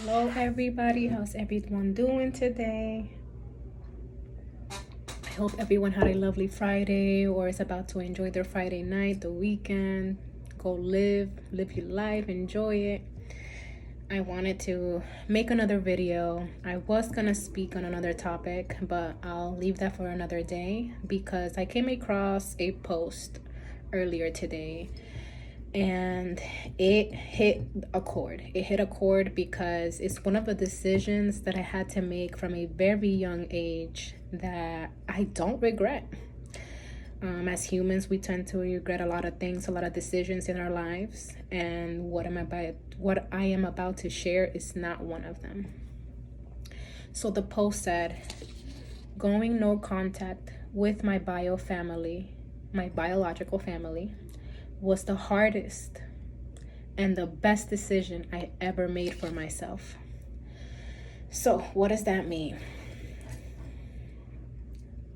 Hello everybody, how's everyone doing today? I hope everyone had a lovely Friday or is about to enjoy their Friday night, the weekend. Go live your life, enjoy it. I wanted to make another video. I was gonna speak on another topic, but I'll leave that for another day because I came across a post earlier today and it hit a chord. It hit a chord because it's one of the decisions that I had to make from a very young age that I don't regret. As humans, we tend to regret a lot of things, a lot of decisions in our lives, and what I am about to share is not one of them. So the post said, "Going no contact with my biological family, was the hardest and the best decision I ever made for myself." So what does that mean?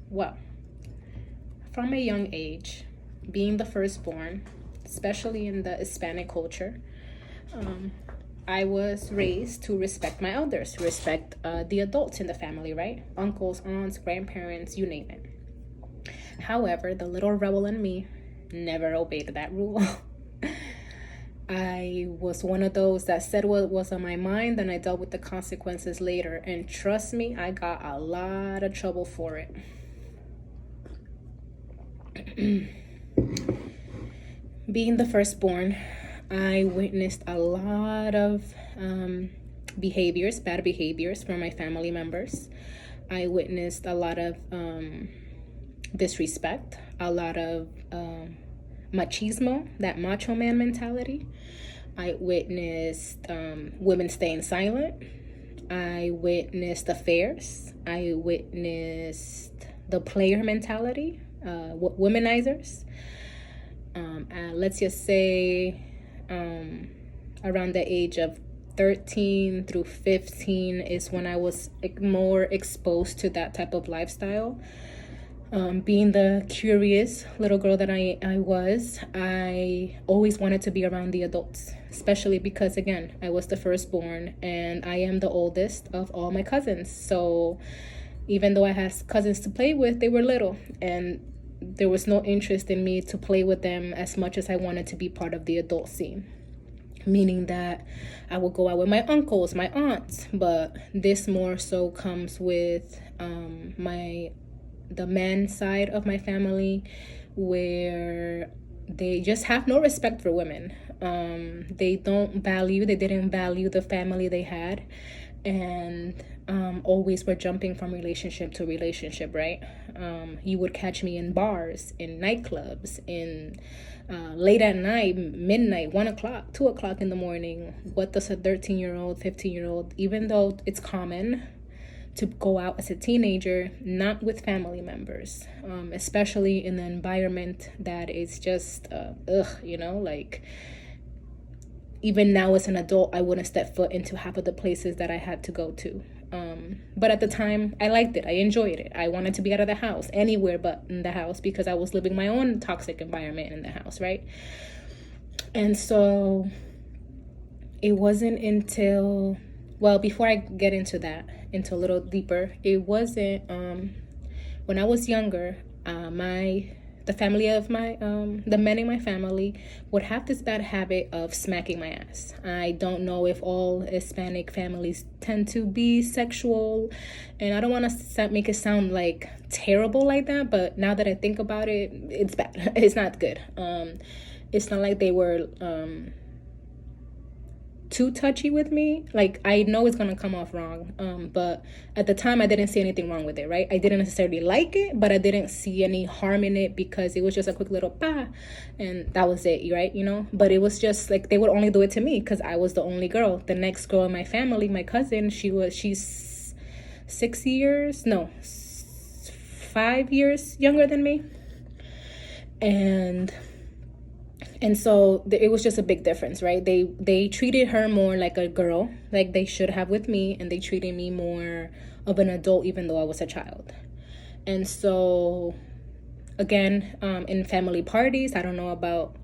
Well, from a young age, being the firstborn, especially in the Hispanic culture, I was raised to respect my elders, respect the adults in the family, right? Uncles, aunts, grandparents, you name it. However, the little rebel in me never obeyed that rule. I was one of those that said what was on my mind, and I dealt with the consequences later. And trust me, I got a lot of trouble for it. Being the firstborn, I witnessed a lot of bad behaviors from my family members. I witnessed a lot of disrespect, a lot of machismo, that macho man mentality. I witnessed women staying silent. I witnessed affairs. I witnessed the player mentality, womenizers. Let's just say around the age of 13 through 15 is when I was more exposed to that type of lifestyle. Being the curious little girl that I was, I always wanted to be around the adults, especially because, again, I was the firstborn and I am the oldest of all my cousins. So even though I had cousins to play with, they were little and there was no interest in me to play with them as much as I wanted to be part of the adult scene. Meaning that I would go out with my uncles, my aunts, but this more so comes with the man side of my family, where they just have no respect for women. They didn't value the family they had, and always were jumping from relationship to relationship, right? You would catch me in bars, in nightclubs, in late at night, midnight, 1 o'clock, 2 o'clock in the morning. What does a 13-year-old, 15-year-old, even though it's common to go out as a teenager, not with family members, especially in an environment that is just, like, even now as an adult, I wouldn't step foot into half of the places that I had to go to. But at the time, I liked it. I enjoyed it. I wanted to be out of the house, anywhere but in the house, because I was living my own toxic environment in the house, right? And so it wasn't until, well, before I get into that, into a little deeper, it wasn't, when I was younger, the family of the men in my family would have this bad habit of smacking my ass. I don't know if all Hispanic families tend to be sexual, and I don't want to make it sound like terrible like that, but now that I think about it, it's bad. It's not good. It's not like they were too touchy with me. Like, I know it's gonna come off wrong, but at the time I didn't see anything wrong with it, right? I didn't necessarily like it, but I didn't see any harm in it because it was just a quick little pa, and that was it, right? But it was just like they would only do it to me because I was the only girl. The next girl in my family, my cousin, she's 5 years younger than me, and so it was just a big difference, right? They treated her more like a girl, like they should have with me, and they treated me more of an adult, even though I was a child. And so, again, in family parties, I don't know about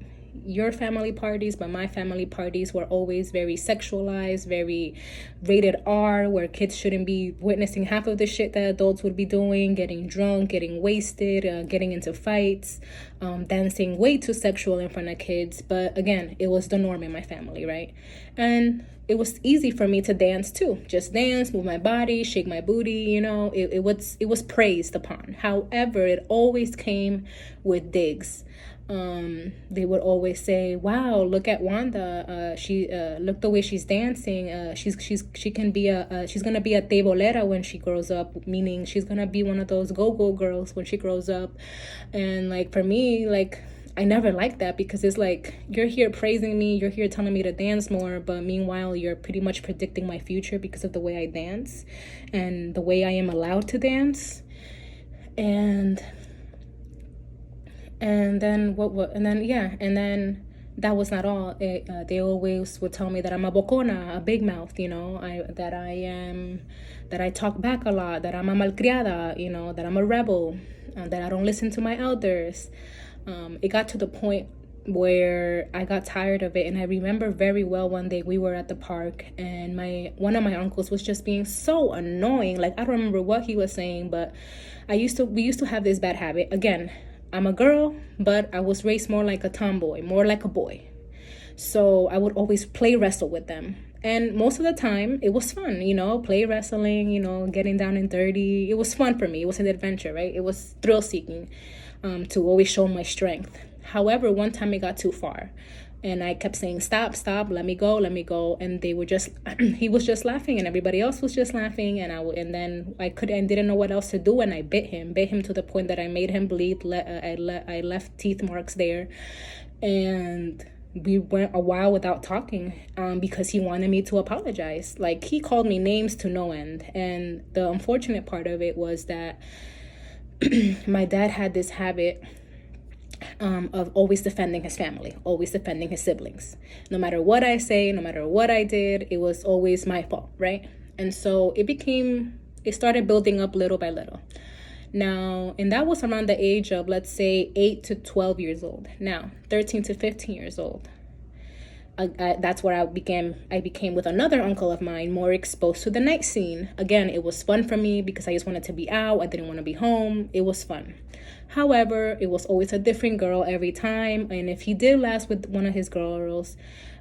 your family parties, but my family parties were always very sexualized, very rated R, where kids shouldn't be witnessing half of the shit that adults would be doing, getting drunk, getting wasted, getting into fights, dancing way too sexual in front of kids. But again, it was the norm in my family, right? And it was easy for me to dance too. Just dance, move my body, shake my booty, you know, it was praised upon. However, it always came with digs. They would always say, "Wow, look at Wanda. She look the way she's dancing. She can be she's gonna be a tebolera when she grows up, meaning she's gonna be one of those go-go girls when she grows up." And like for me, like I never liked that, because it's like, you're here praising me, you're here telling me to dance more, but meanwhile you're pretty much predicting my future because of the way I dance and the way I am allowed to dance. And then and then that was not all. They always would tell me that I'm a bocona, a big mouth, you know, that I talk back a lot, that I'm a malcriada, you know, that I'm a rebel, that I don't listen to my elders. It got to the point where I got tired of it. And I remember very well one day we were at the park and one of my uncles was just being so annoying. Like, I don't remember what he was saying, but we used to have this bad habit. Again, I'm a girl, but I was raised more like a tomboy, more like a boy. So I would always play wrestle with them. And most of the time, it was fun, you know, play wrestling, you know, getting down and dirty. It was fun for me. It was an adventure, right? It was thrill-seeking, to always show my strength. However, one time it got too far. And I kept saying, stop, let me go. And they were just, he was just laughing and everybody else was just laughing. And then I didn't know what else to do. And I bit him to the point that I made him bleed. I left teeth marks there. And we went a while without talking, because he wanted me to apologize. Like, he called me names to no end. And the unfortunate part of it was that my dad had this habit of always defending his family, always defending his siblings. No matter what I say, no matter what I did, it was always my fault, right? And so it started building up little by little. Now, and that was around the age of, let's say, 8 to 12 years old. Now, 13 to 15 years old. That's where I became with another uncle of mine, more exposed to the night scene. Again, it was fun for me because I just wanted to be out. I didn't want to be home. It was fun. However, it was always a different girl every time. And if he did last with one of his girls,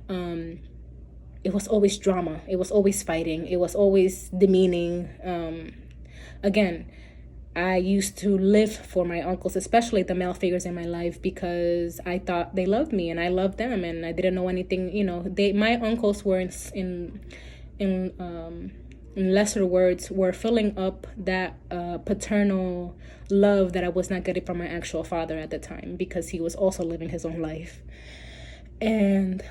it was always drama. It was always fighting. It was always demeaning. Again, I used to live for my uncles, especially the male figures in my life, because I thought they loved me and I loved them, and I didn't know anything. You know, my uncles were in lesser words, were filling up that paternal love that I was not getting from my actual father at the time, because he was also living his own life. And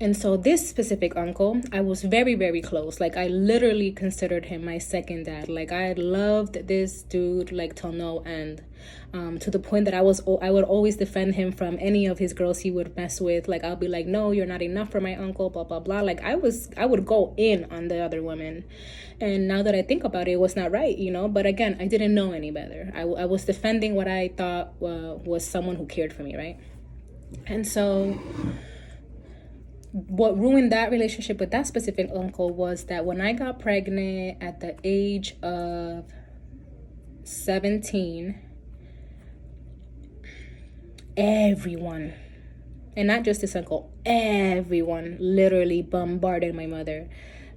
and so this specific uncle, I was very, very close. Like, I literally considered him my second dad. Like, I loved this dude, like, till no end. To the point that I would always defend him from any of his girls he would mess with. Like, I'll be like, no, you're not enough for my uncle, blah, blah, blah. Like, I would go in on the other women. And now that I think about it, it was not right, you know? But again, I didn't know any better. I was defending what I thought was someone who cared for me, right? And so what ruined that relationship with that specific uncle was that when I got pregnant at the age of 17, everyone, and not just this uncle, everyone literally bombarded my mother,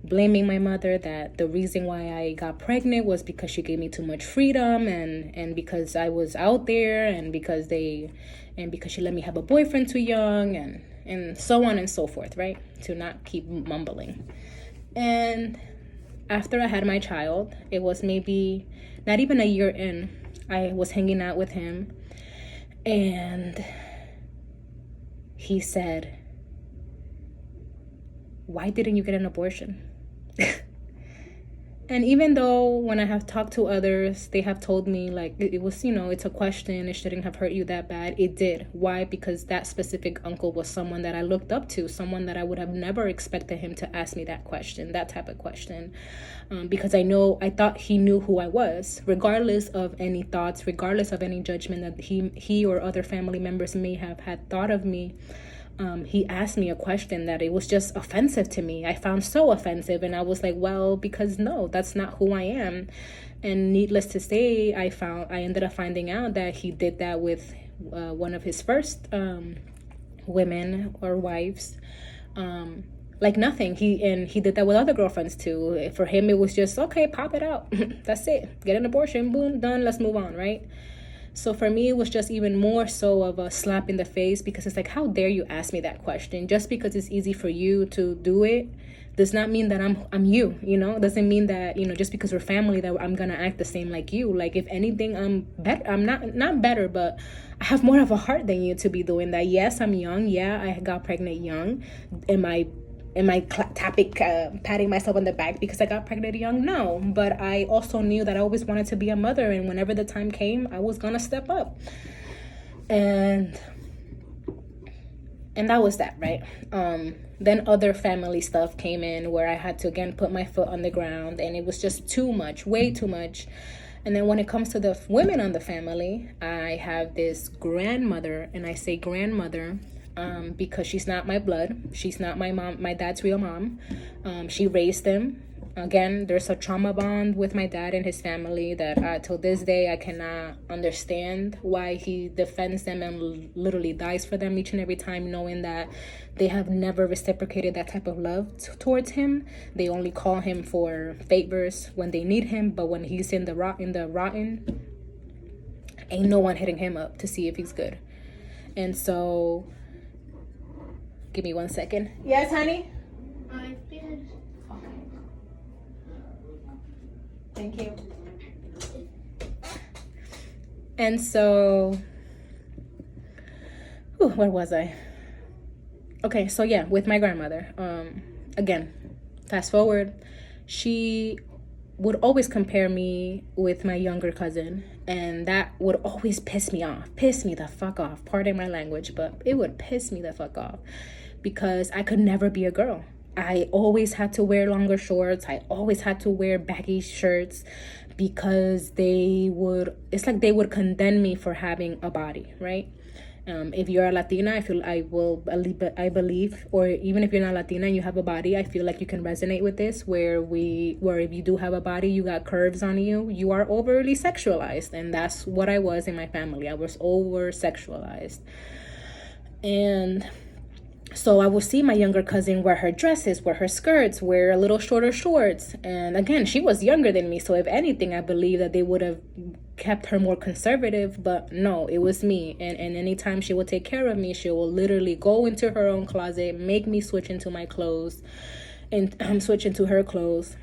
blaming my mother that the reason why I got pregnant was because she gave me too much freedom, and because I was out there, and because she let me have a boyfriend too young, and so on and so forth, right? To not keep mumbling. And after I had my child, it was maybe not even a year in, I was hanging out with him, and he said, "Why didn't you get an abortion?" And even though when I have talked to others, they have told me like it was, it's a question, it shouldn't have hurt you that bad. It did. Why? Because that specific uncle was someone that I looked up to, someone that I would have never expected him to ask me that question, that type of question. Because I thought he knew who I was, regardless of any thoughts, regardless of any judgment that he or other family members may have had thought of me. He asked me a question that it was just offensive to me. I found so offensive, and I was like, well, because no, that's not who I am. And needless to say, I ended up finding out that he did that with one of his first women or wives. Like nothing. He did that with other girlfriends too. For him, it was just, okay, pop it out. That's it. Get an abortion. Boom, done. Let's move on, right? So for me, it was just even more so of a slap in the face, because it's like, how dare you ask me that question? Just because it's easy for you to do it does not mean that I'm you, doesn't mean that, just because we're family that I'm going to act the same like you. Like, if anything, I'm better. I'm not better, but I have more of a heart than you to be doing that. Yes, I'm young. Yeah, I got pregnant young. Am I patting myself on the back because I got pregnant young? No, but I also knew that I always wanted to be a mother, and whenever the time came, I was gonna step up. And that was that, right? Then other family stuff came in where I had to again put my foot on the ground, and it was just too much, way too much. And then when it comes to the women on the family, I have this grandmother, and I say grandmother because she's not my blood. She's not my mom, my dad's real mom. She raised them. Again, there's a trauma bond with my dad and his family that till this day I cannot understand why he defends them and literally dies for them each and every time, knowing that they have never reciprocated that type of love towards him. They only call him for favors when they need him, but when he's in the rotten, ain't no one hitting him up to see if he's good. And so, give me 1 second. Yes, honey? I finished. Okay. Thank you. And so, where was I? Okay, so yeah, with my grandmother. Again, fast forward, she would always compare me with my younger cousin, and that would always piss me the fuck off. Pardon my language, but it would piss me the fuck off because I could never be a girl. I always had to wear longer shorts. I always had to wear baggy shirts because it's like they would condemn me for having a body, right? If you're a Latina, I believe, or even if you're not Latina and you have a body, I feel like you can resonate with this, where if you do have a body, you got curves on you, you are overly sexualized. And that's what I was in my family. I was over sexualized. And so I would see my younger cousin wear her dresses, wear her skirts, wear a little shorter shorts. And again, she was younger than me. So if anything, I believe that they would have kept her more conservative. But no, it was me. And anytime she would take care of me, she will literally go into her own closet, make me switch into my clothes, and switch into her clothes,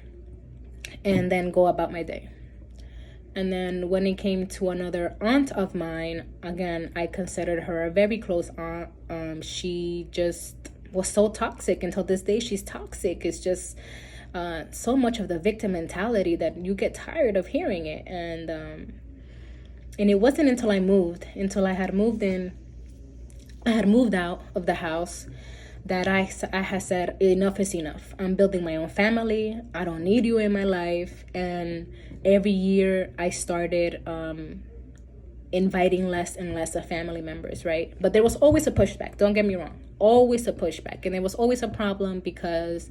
and then go about my day. And then when it came to another aunt of mine, again, I considered her a very close aunt. She just was so toxic. Until this day, she's toxic. It's just so much of the victim mentality that you get tired of hearing it. And it wasn't until I had moved out of the house, that I had said, enough is enough. I'm building my own family. I don't need you in my life. And every year I started inviting less and less of family members, right? But there was always a pushback. Don't get me wrong. Always a pushback. And there was always a problem because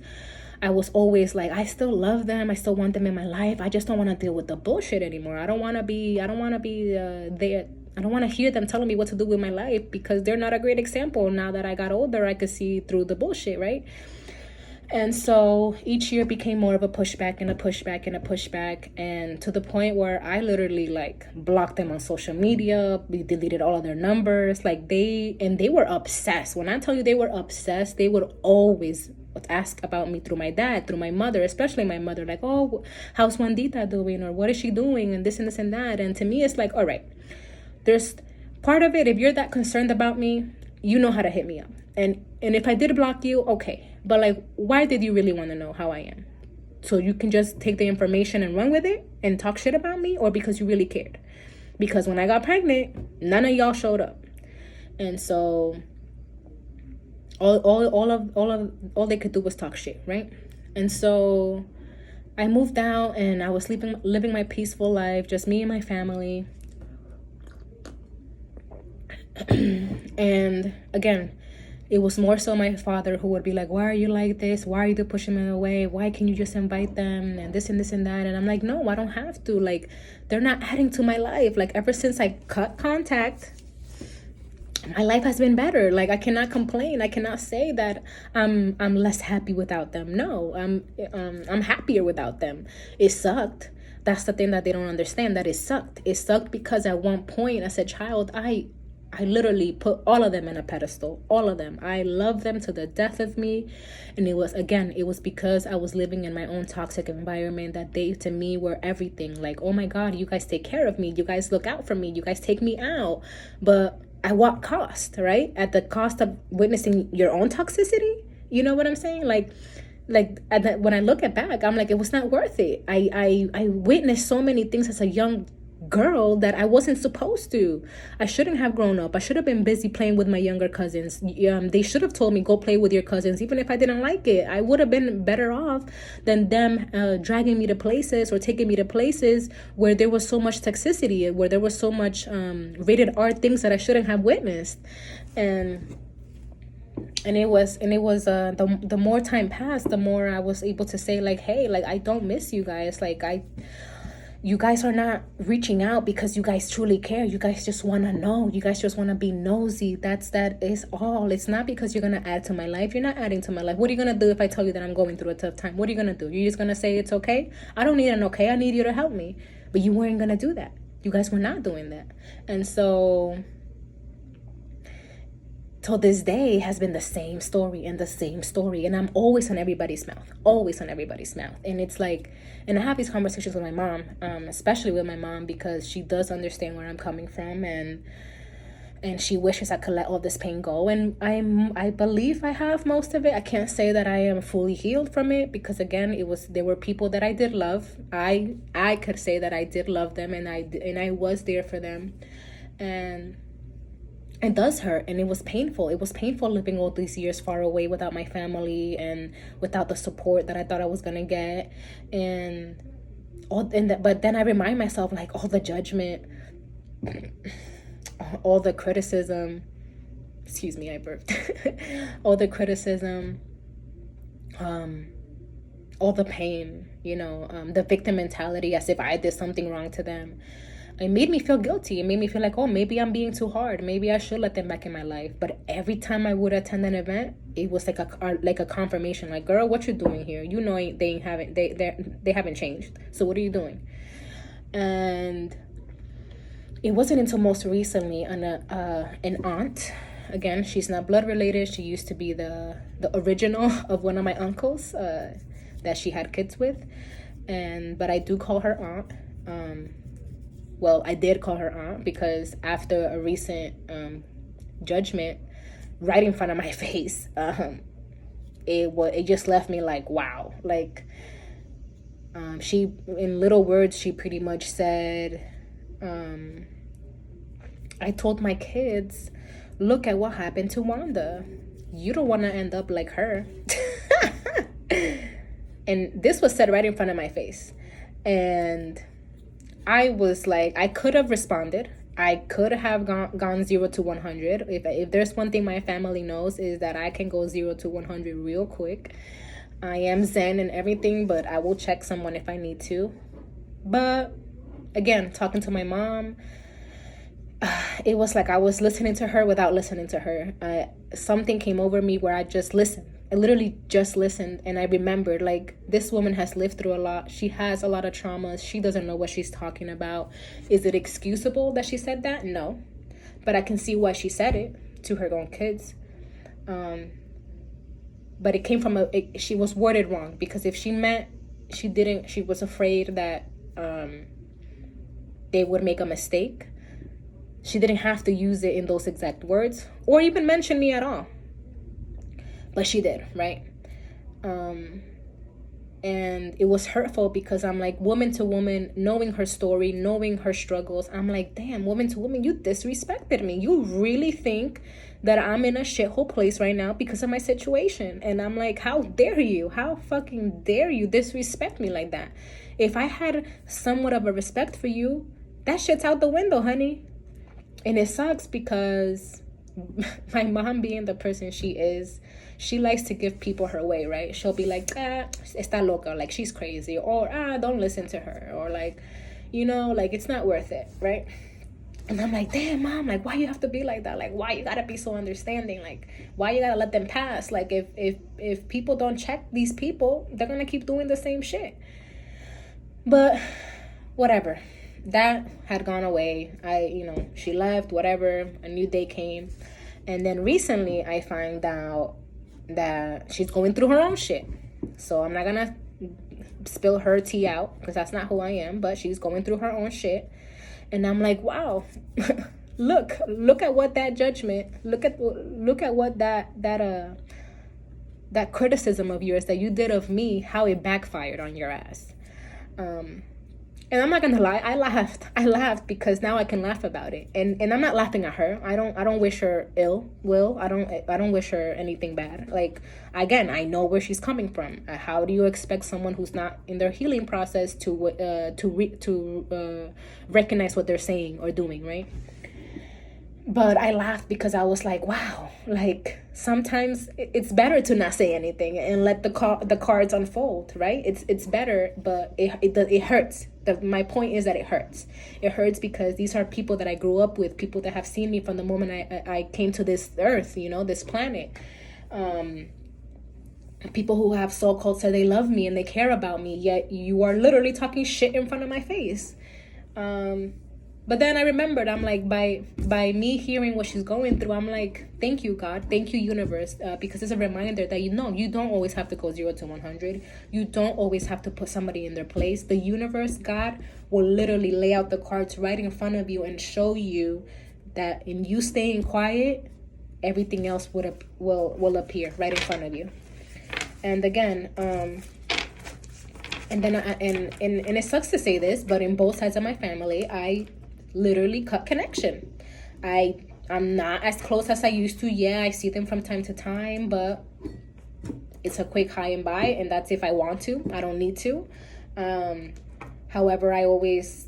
I was always like, I still love them. I still want them in my life. I just don't want to deal with the bullshit anymore. I don't want to be there. I don't want to hear them telling me what to do with my life, because they're not a great example. Now that I got older, I could see through the bullshit, right? And so each year became more of a pushback and a pushback and a pushback, and to the point where I literally blocked them on social media. We deleted all of their numbers. They were obsessed. When I tell you they were obsessed, they would always ask about me through my dad, through my mother, especially my mother, oh, how's Juanita doing, or what is she doing, and this and this and that. And to me, it's like, all right, there's part of it. If you're that concerned about me, you know how to hit me up. And if I did block you, okay. But why did you really want to know how I am? so you can just take the information and run with it and talk shit about me, or because you really cared? Because when I got pregnant, none of y'all showed up. And so all they could do was talk shit, right? And so I moved out and I was living my peaceful life, just me and my family. And again, it was more so my father who would be like, why are you like this? Why are you pushing me away? Why can't you just invite them? And this and this and that. And I'm like, no, I don't have to. Like, they're not adding to my life. Like, ever since I cut contact, my life has been better. Like, I cannot complain. I cannot say that I'm less happy without them. No, I'm happier without them. It sucked. That's the thing that they don't understand, that it sucked. It sucked because at one point as a child, I literally put all of them in a pedestal, all of them. I love them to the death of me. And it was because I was living in my own toxic environment that they, to me, were everything. Like, oh my God, you guys take care of me. You guys look out for me. You guys take me out. But at what cost, right? At the cost of witnessing your own toxicity. You know what I'm saying? Like when I look back, I'm like, it was not worth it. I witnessed so many things as a young girl that I wasn't supposed to. I shouldn't have grown up. I should have been busy playing with my younger cousins. They should have told me, go play with your cousins, even if I didn't like it. I would have been better off than them dragging me to places or taking me to places where there was so much toxicity, where there was so much rated R things that I shouldn't have witnessed. And it was the more time passed, the more I was able to say, like, hey, like, I don't miss you guys. Like, you guys are not reaching out because you guys truly care. You guys just want to know. You guys just want to be nosy. That is all. It's not because you're going to add to my life. You're not adding to my life. What are you going to do if I tell you that I'm going through a tough time? What are you going to do? You're just going to say it's okay? I don't need an okay. I need you to help me. But you weren't going to do that. You guys were not doing that. And so till this day has been the same story and the same story. And I'm always on everybody's mouth. Always on everybody's mouth. And it's like, and I have these conversations with my mom, especially with my mom, because she does understand where I'm coming from, and she wishes I could let all this pain go. And I believe I have most of it. I can't say that I am fully healed from it, because again, there were people that I did love. I could say that I did love them, and I was there for them. And it does hurt, and it was painful. It was painful living all these years far away without my family and without the support that I thought I was gonna get, but then I remind myself, like, all the judgment, all the criticism. Excuse me, I burped. All the criticism, all the pain. The victim mentality, as if I did something wrong to them. It made me feel guilty. It made me feel like, oh, maybe I'm being too hard. Maybe I should let them back in my life. But every time I would attend an event, it was like a confirmation. Like, girl, what you doing here? You know, they haven't changed. So what are you doing? And it wasn't until most recently an aunt. Again, she's not blood related. She used to be the original of one of my uncles that she had kids with. But I do call her aunt. Well, I did call her aunt because after a recent judgment right in front of my face, it just left me like, wow. Like, she, in little words, she pretty much said, I told my kids, look at what happened to Wanda. You don't want to end up like her. And this was said right in front of my face. And I was like, I could have responded. I could have gone 0 to 100. If there's one thing my family knows, is that I can go 0 to 100 real quick. I am zen and everything, but I will check someone if I need to. But again, talking to my mom, it was like I was listening to her without listening to her. Something came over me where I just listened. I literally just listened, and I remembered, like, this woman has lived through a lot. She has a lot of traumas. She doesn't know what she's talking about. Is it excusable that she said that? No. But I can see why she said it to her own kids. But it came from she was worded wrong, because if she meant, she was afraid that they would make a mistake. She didn't have to use it in those exact words or even mention me at all. But she did, right? And it was hurtful because I'm like, woman to woman, knowing her story, knowing her struggles, I'm like, damn, woman to woman, you disrespected me. You really think that I'm in a shithole place right now because of my situation? And I'm like, how dare you? How fucking dare you disrespect me like that? If I had somewhat of a respect for you, that shit's out the window, honey. And it sucks because my mom, being the person she is, she likes to give people her way, right? She'll be like, está loca, like she's crazy, or don't listen to her, or like, you know, like it's not worth it, right? And I'm like, damn, mom, like why you have to be like that? Like why you gotta be so understanding? Like why you gotta let them pass? Like if people don't check these people, they're gonna keep doing the same shit. But whatever, that had gone away. She left, whatever, a new day came. And then recently I find out that she's going through her own shit. So I'm not gonna spill her tea out because that's not who I am, but she's going through her own shit. And I'm like, wow, look at what that judgment, look at what that criticism of yours that you did of me, how it backfired on your ass. And I'm not gonna lie, I laughed because now I can laugh about it. And I'm not laughing at her. I don't wish her ill will. I don't wish her anything bad. Like, again, I know where she's coming from. How do you expect someone who's not in their healing process to recognize what they're saying or doing, right? But I laughed because I was like, wow, like sometimes it's better to not say anything and let the cards unfold, right? It's better, but it hurts. My point is that it hurts. It hurts because these are people that I grew up with, people that have seen me from the moment I came to this earth, this planet. People who have so-called said they love me and they care about me, yet you are literally talking shit in front of my face. But then I remembered, I'm like, by me hearing what she's going through, I'm like, thank you, God. Thank you, universe. Because it's a reminder that, you don't always have to go 0 to 100. You don't always have to put somebody in their place. The universe, God, will literally lay out the cards right in front of you and show you that in you staying quiet, everything else will appear right in front of you. And again, and then and it sucks to say this, but in both sides of my family, I literally cut connection. I'm not as close as I used to. Yeah, I see them from time to time, but it's a quick hi and bye, and that's if I want to. I don't need to. However, I always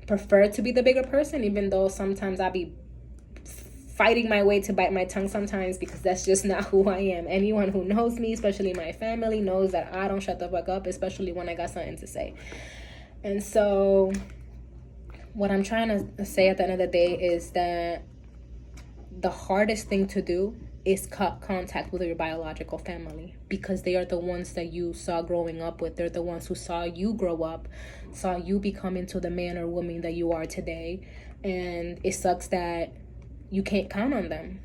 prefer to be the bigger person, even though sometimes I'll be fighting my way to bite my tongue sometimes, because that's just not who I am. Anyone who knows me, especially my family, knows that I don't shut the fuck up, especially when I got something to say. And so what I'm trying to say at the end of the day is that the hardest thing to do is cut contact with your biological family, because they are the ones that you saw growing up with. They're the ones who saw you grow up, saw you become into the man or woman that you are today. And it sucks that you can't count on them.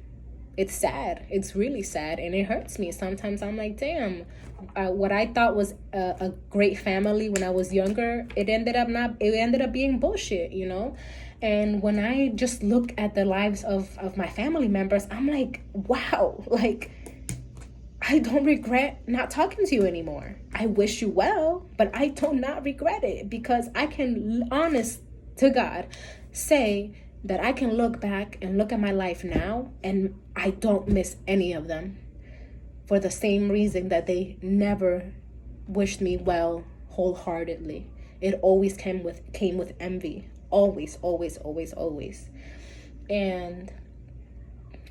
It's sad. It's really sad, and it hurts me. Sometimes I'm like, damn, what I thought was a great family when I was younger, it ended up being bullshit, And when I just look at the lives of my family members, I'm like, wow, like, I don't regret not talking to you anymore. I wish you well, but I do not regret it, because I can, honest to God, say that I can look back and look at my life now, and I don't miss any of them, for the same reason that they never wished me well wholeheartedly. It always came with envy. Always, always, always, always. And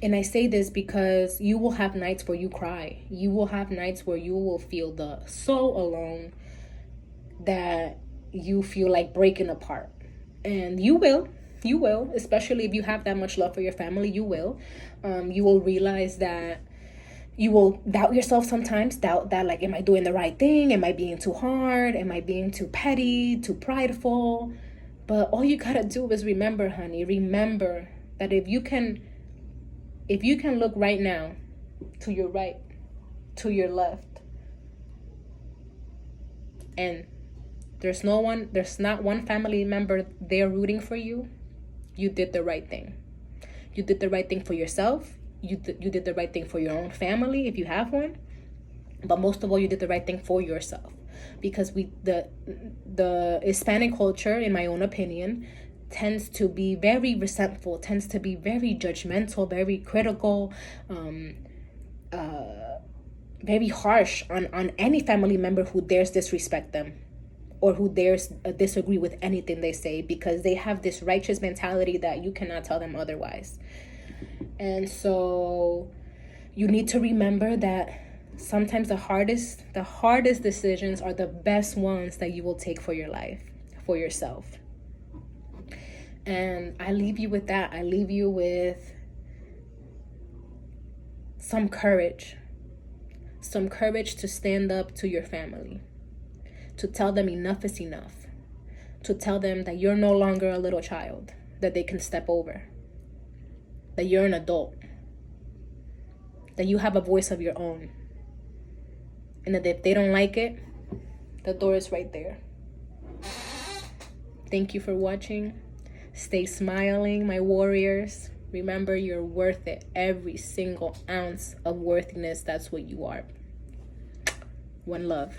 I say this because you will have nights where you cry. You will have nights where you will feel so alone that you feel like breaking apart. And you will, especially if you have that much love for your family, you will. You will realize that you will doubt yourself sometimes, doubt that, like, am I doing the right thing? Am I being too hard? Am I being too petty, too prideful? But all you gotta do is remember, honey, remember that if you can look right now, to your right, to your left, and there's not one family member there rooting for you, you did the right thing. You did the right thing for yourself. You did the right thing for your own family, if you have one. But most of all, you did the right thing for yourself. because the Hispanic culture, in my own opinion, tends to be very resentful, tends to be very judgmental, very critical, very harsh on any family member who dares disrespect them or who dares disagree with anything they say, because they have this righteous mentality that you cannot tell them otherwise. And so you need to remember that sometimes the hardest decisions are the best ones that you will take for your life, for yourself. And I leave you with that. I leave you with some courage to stand up to your family, to tell them enough is enough, to tell them that you're no longer a little child that they can step over, that you're an adult, that you have a voice of your own, and that if they don't like it, the door is right there. Thank you for watching. Stay smiling, my warriors. Remember, you're worth it. Every single ounce of worthiness, that's what you are. One love.